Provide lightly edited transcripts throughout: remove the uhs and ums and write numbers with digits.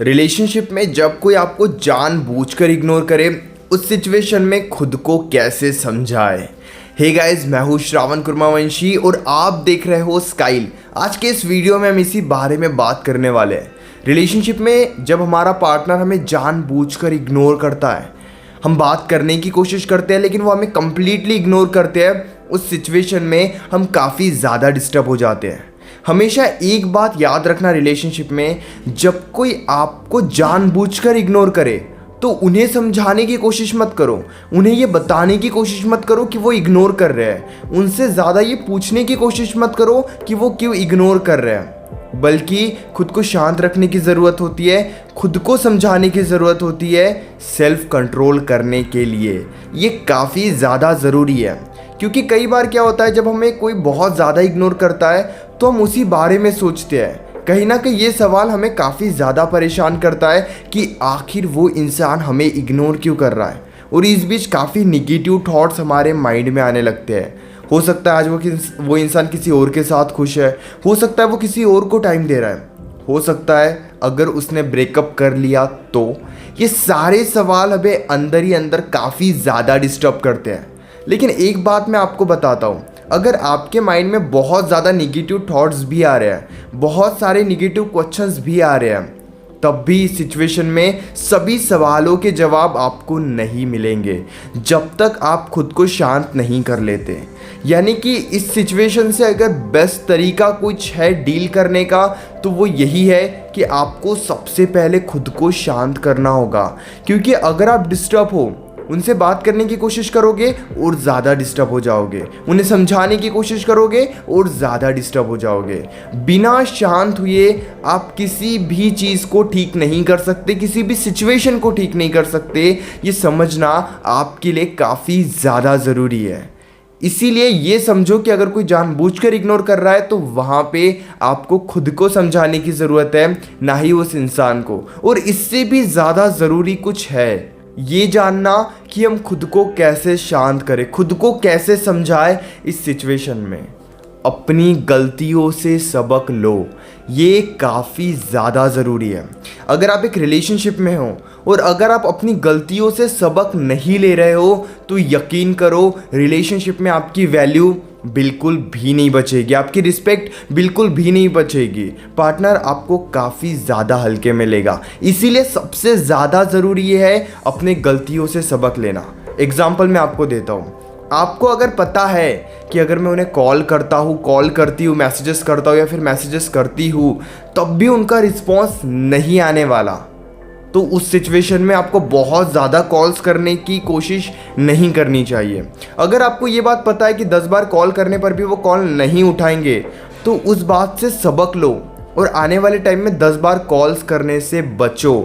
Relationship में जब कोई आपको जानबूझकर इग्नोर करे, उस सिचुएशन में खुद को कैसे समझाए। हे गाइस, मैं हूँ श्रावण कुर्मावंशी और आप देख रहे हो स्काइल। आज के इस वीडियो में हम इसी बारे में बात करने वाले हैं। रिलेशनशिप में जब हमारा पार्टनर हमें जानबूझकर इग्नोर करता है, हम बात करने की कोशिश करते हैं लेकिन वो हमें कंप्लीटली इग्नोर करते हैं, उस सिचुएशन में हम काफ़ी ज़्यादा डिस्टर्ब हो जाते हैं। हमेशा एक बात याद रखना, रिलेशनशिप में जब कोई आपको जानबूझकर इग्नोर करे तो उन्हें समझाने की कोशिश मत करो, उन्हें ये बताने की कोशिश मत करो कि वो इग्नोर कर रहे हैं। उनसे ज़्यादा ये पूछने की कोशिश मत करो कि वो क्यों इग्नोर कर रहे हैं, बल्कि खुद को शांत रखने की ज़रूरत होती है, खुद को समझाने की ज़रूरत होती है सेल्फ कंट्रोल करने के लिए। ये काफ़ी ज़्यादा ज़रूरी है, क्योंकि कई बार क्या होता है, जब हमें कोई बहुत ज़्यादा इग्नोर करता है तो हम उसी बारे में सोचते हैं। कहीं ना कहीं ये सवाल हमें काफ़ी ज़्यादा परेशान करता है कि आखिर वो इंसान हमें इग्नोर क्यों कर रहा है, और इस बीच काफ़ी निगेटिव थॉट्स हमारे माइंड में आने लगते हैं। हो सकता है आज वो इंसान किसी और के साथ खुश है, हो सकता है वो किसी और को टाइम दे रहा है, हो सकता है अगर उसने ब्रेकअप कर लिया तो। ये सारे सवाल हमें अंदर ही अंदर काफ़ी ज़्यादा डिस्टर्ब करते हैं। लेकिन एक बात मैं आपको बताता हूँ, अगर आपके माइंड में बहुत ज़्यादा निगेटिव थॉट्स भी आ रहे हैं, बहुत सारे निगेटिव क्वेश्चंस भी आ रहे हैं, तब भी इस सिचुएशन में सभी सवालों के जवाब आपको नहीं मिलेंगे जब तक आप खुद को शांत नहीं कर लेते। यानी कि इस सिचुएशन से अगर बेस्ट तरीका कुछ है डील करने का, तो वो यही है कि आपको सबसे पहले खुद को शांत करना होगा। क्योंकि अगर आप डिस्टर्ब हो, उनसे बात करने की कोशिश करोगे और ज़्यादा डिस्टर्ब हो जाओगे, उन्हें समझाने की कोशिश करोगे और ज़्यादा डिस्टर्ब हो जाओगे। बिना शांत हुए आप किसी भी चीज़ को ठीक नहीं कर सकते, किसी भी सिचुएशन को ठीक नहीं कर सकते। ये समझना आपके लिए काफ़ी ज़्यादा ज़रूरी है। इसीलिए ये समझो कि अगर कोई जानबूझकर इग्नोर कर रहा है तो वहाँ पे आपको खुद को समझाने की ज़रूरत है, ना ही उस इंसान को। और इससे भी ज़्यादा ज़रूरी कुछ है, ये जानना कि हम खुद को कैसे शांत करें, खुद को कैसे समझाएं इस सिचुएशन में। अपनी गलतियों से सबक लो, ये काफ़ी ज़्यादा ज़रूरी है। अगर आप एक रिलेशनशिप में हो और अगर आप अपनी गलतियों से सबक नहीं ले रहे हो, तो यकीन करो रिलेशनशिप में आपकी वैल्यू बिल्कुल भी नहीं बचेगी, आपकी रिस्पेक्ट बिल्कुल भी नहीं बचेगी। पार्टनर आपको काफ़ी ज़्यादा हल्के में लेगा। इसीलिए सबसे ज़्यादा ज़रूरी ये है अपने गलतियों से सबक लेना। एग्जाम्पल मैं आपको देता हूँ। आपको अगर पता है कि अगर मैं उन्हें कॉल करती हूँ, मैसेजेस करता हूँ या फिर मैसेजेस करती हूँ, तब भी उनका रिस्पॉन्स नहीं आने वाला, तो उस सिचुएशन में आपको बहुत ज़्यादा कॉल्स करने की कोशिश नहीं करनी चाहिए। अगर आपको ये बात पता है कि 10 बार कॉल करने पर भी वो कॉल नहीं उठाएंगे, तो उस बात से सबक लो और आने वाले टाइम में 10 बार कॉल्स करने से बचो।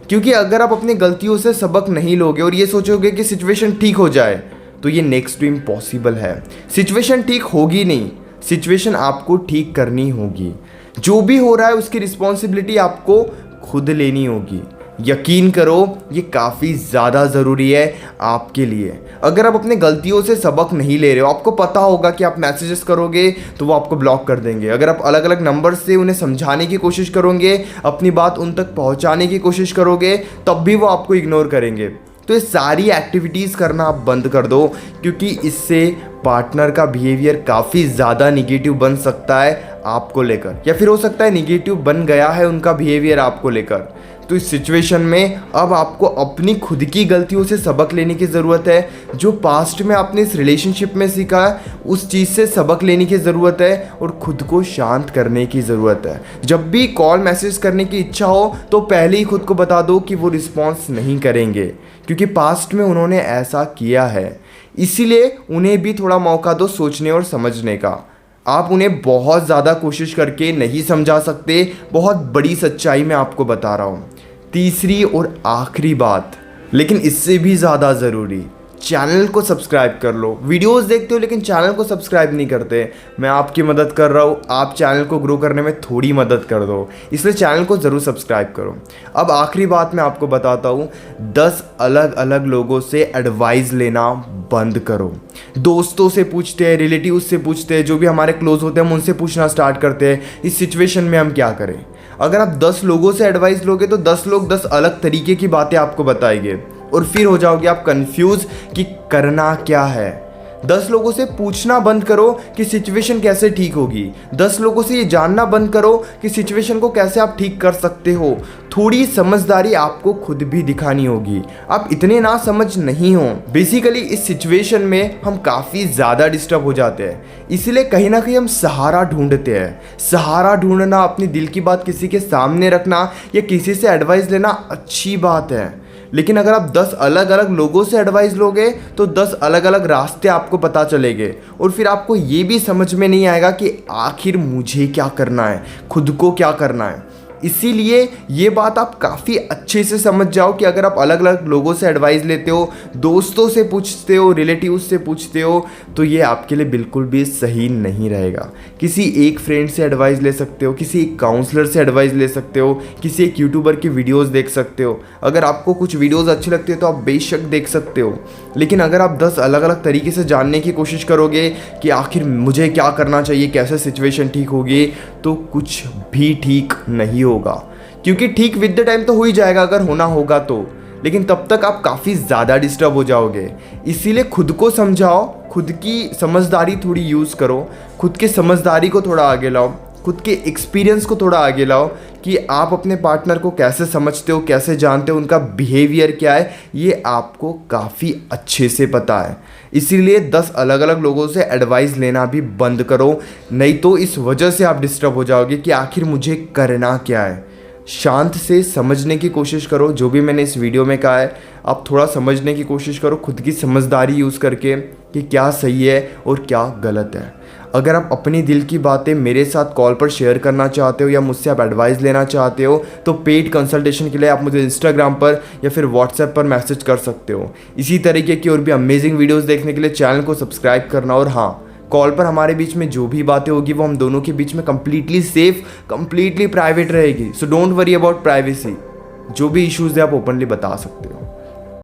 क्योंकि अगर आप अपनी गलतियों से सबक नहीं लोगे और ये सोचोगे कि सिचुएशन ठीक हो जाए, तो ये नेक्स्ट टू इम्पॉसिबल है। सिचुएशन ठीक होगी नहीं, सिचुएशन आपको ठीक करनी होगी। जो भी हो रहा है उसकी रिस्पॉन्सिबिलिटी आपको खुद लेनी होगी। यकीन करो ये काफ़ी ज़्यादा ज़रूरी है आपके लिए। अगर आप अपने गलतियों से सबक नहीं ले रहे हो, आपको पता होगा कि आप मैसेजेस करोगे तो वो आपको ब्लॉक कर देंगे। अगर आप अलग अलग नंबर से उन्हें समझाने की कोशिश करोगे, अपनी बात उन तक पहुंचाने की कोशिश करोगे, तब भी वो आपको इग्नोर करेंगे। तो ये सारी एक्टिविटीज़ करना आप बंद कर दो, क्योंकि इससे पार्टनर का बिहेवियर काफ़ी ज़्यादा निगेटिव बन सकता है आपको लेकर, या फिर हो सकता है निगेटिव बन गया है उनका बिहेवियर आपको लेकर। तो इस सिचुएशन में अब आपको अपनी खुद की गलतियों से सबक लेने की ज़रूरत है। जो पास्ट में आपने इस रिलेशनशिप में सीखा है, उस चीज़ से सबक लेने की ज़रूरत है और खुद को शांत करने की ज़रूरत है। जब भी कॉल मैसेज करने की इच्छा हो तो पहले ही खुद को बता दो कि वो रिस्पॉन्स नहीं करेंगे, क्योंकि पास्ट में उन्होंने ऐसा किया है। इसीलिए उन्हें भी थोड़ा मौका दो सोचने और समझने का। आप उन्हें बहुत ज़्यादा कोशिश करके नहीं समझा सकते, बहुत बड़ी सच्चाई मैं आपको बता रहा हूँ। तीसरी और आखिरी बात, लेकिन इससे भी ज़्यादा ज़रूरी, चैनल को सब्सक्राइब कर लो। वीडियोस देखते हो लेकिन चैनल को सब्सक्राइब नहीं करते। मैं आपकी मदद कर रहा हूँ, आप चैनल को ग्रो करने में थोड़ी मदद कर दो, इसलिए चैनल को ज़रूर सब्सक्राइब करो। अब आखिरी बात मैं आपको बताता हूँ, 10 अलग अलग लोगों से एडवाइस लेना बंद करो। दोस्तों से पूछते हैं, रिलेटिव्स से पूछते हैं, जो भी हमारे क्लोज होते हैं हम उनसे पूछना स्टार्ट करते हैं इस सिचुएशन में हम क्या करें। अगर आप 10 लोगों से एडवाइस लोगे तो 10 लोग 10 अलग तरीके की बातें आपको बताएंगे और फिर हो जाओगे आप कंफ्यूज कि करना क्या है। 10 लोगों से पूछना बंद करो कि सिचुएशन कैसे ठीक होगी। 10 लोगों से ये जानना बंद करो कि सिचुएशन को कैसे आप ठीक कर सकते हो। थोड़ी समझदारी आपको खुद भी दिखानी होगी, आप इतने ना समझ नहीं हो। बेसिकली इस सिचुएशन में हम काफ़ी ज़्यादा डिस्टर्ब हो जाते हैं, इसलिए कहीं ना कहीं हम सहारा ढूंढते हैं। सहारा ढूंढना, अपनी दिल की बात किसी के सामने रखना या किसी से एडवाइस लेना अच्छी बात है, लेकिन अगर आप 10 अलग अलग लोगों से एडवाइस लोगे तो 10 अलग अलग रास्ते आपको पता चलेंगे और फिर आपको ये भी समझ में नहीं आएगा कि आखिर मुझे क्या करना है, खुद को क्या करना है। इसीलिए ये बात आप काफ़ी अच्छे से समझ जाओ कि अगर आप अलग अलग लोगों से एडवाइस लेते हो, दोस्तों से पूछते हो, रिलेटिव्स से पूछते हो, तो ये आपके लिए बिल्कुल भी सही नहीं रहेगा। किसी एक फ्रेंड से एडवाइस ले सकते हो, किसी एक काउंसलर से एडवाइस ले सकते हो, किसी एक यूट्यूबर की वीडियोस देख सकते हो। अगर आपको कुछ वीडियोस अच्छी लगती है तो आप बेशक देख सकते हो, लेकिन अगर आप 10 अलग अलग तरीके से जानने की कोशिश करोगे कि आखिर मुझे क्या करना चाहिए, कैसे सिचुएशन ठीक होगी, तो कुछ भी ठीक नहीं होगा। क्योंकि ठीक विद द टाइम तो हो ही जाएगा अगर होना होगा तो, लेकिन तब तक आप काफ़ी ज़्यादा डिस्टर्ब हो जाओगे। इसीलिए खुद को समझाओ, खुद की समझदारी थोड़ी यूज़ करो, खुद के समझदारी को थोड़ा आगे लाओ, खुद के एक्सपीरियंस को थोड़ा आगे लाओ कि आप अपने पार्टनर को कैसे समझते हो, कैसे जानते हो, उनका बिहेवियर क्या है, ये आपको काफ़ी अच्छे से पता है। इसीलिए 10 अलग अलग लोगों से एडवाइस लेना भी बंद करो, नहीं तो इस वजह से आप डिस्टर्ब हो जाओगे कि आखिर मुझे करना क्या है। शांत से समझने की कोशिश करो, जो भी मैंने इस वीडियो में कहा है आप थोड़ा समझने की कोशिश करो खुद की समझदारी यूज़ करके कि क्या सही है और क्या गलत है। अगर आप अपनी दिल की बातें मेरे साथ कॉल पर शेयर करना चाहते हो या मुझसे आप एडवाइस लेना चाहते हो तो पेड कंसल्टेशन के लिए आप मुझे इंस्टाग्राम पर या फिर व्हाट्सएप पर मैसेज कर सकते हो। इसी तरीके की और भी अमेजिंग वीडियोस देखने के लिए चैनल को सब्सक्राइब करना। और हाँ, कॉल पर हमारे बीच में जो भी बातें होगी वो हम दोनों के बीच में कंप्लीटली सेफ, कंप्लीटली प्राइवेट रहेगी। So don't worry about privacy. जो भी इश्यूज़ है आप ओपनली बता सकते हो।